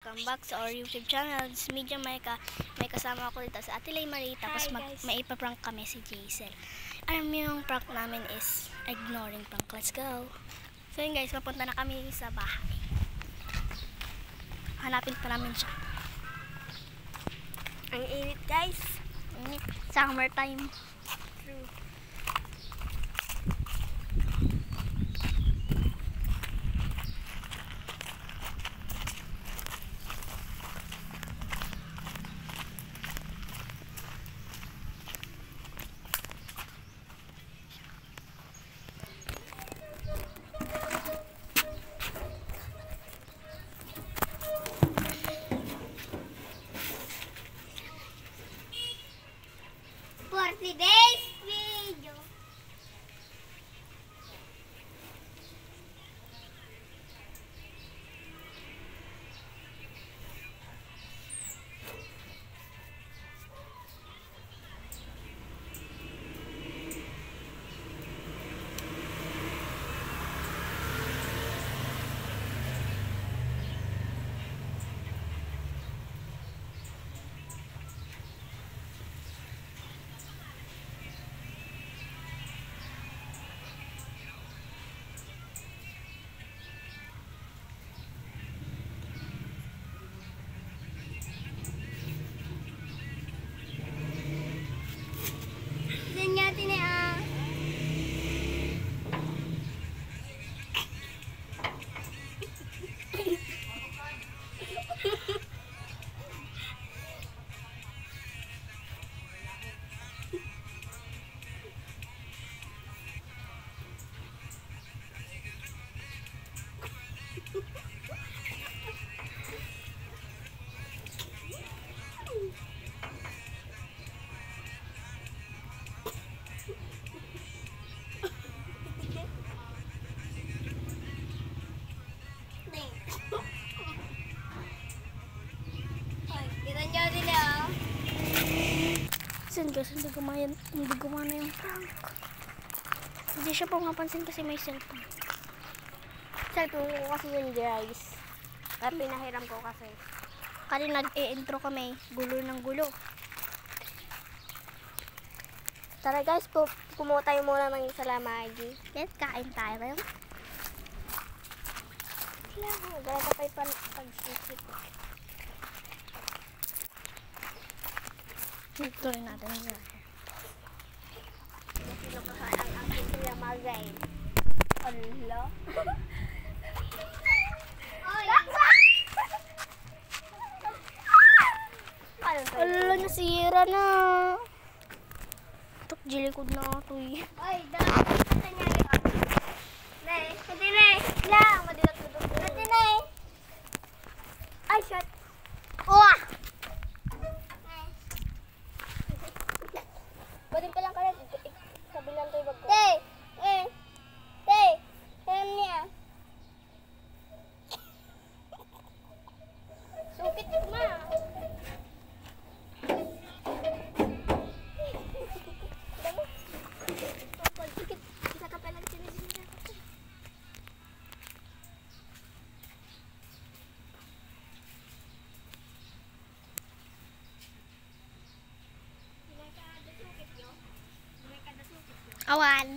welcome back sa our YouTube channel. This is Media Maika. May kasama ako dito sa Ate Lay Marie. Tapos may ipaprank kami si Jaisel. Alam mo yung prank namin is ignoring prank. Let's go! So yun guys, papunta na kami sa bahay. Hanapin pa namin siya. Ang init guys. Init. Summer time. True. Today's video. Guys, hindi gumana yung prank. Hindi siya pumapansin kasi may cellphone. Cellphone ko kasi yun guys. Kaya pinahiram ko kasi. Kasi nag-e-intro kami. Gulo ng gulo. Tara guys, kumuha tayo muna ng salamagi. Yes, kain tayo ngayon. Gaya ka pa yung pag-sisip. Ito rin natin siya. Sino ka ang aking salamagay? Allah. Allah, nasira na. Tok, jilikod na ito eh. Ay, dahil ito niya yun. Nay, hindi na eh. Lang, madilat ko doon. Hindi na eh. Ay, shot. Uwah! Badin ka lang ka rin. Sabi lang tayo bag ko. Tay! Tay! Ayan niya. Sukit yung ma. Damo. Sukit. Isa ka palang sinisin. Awan.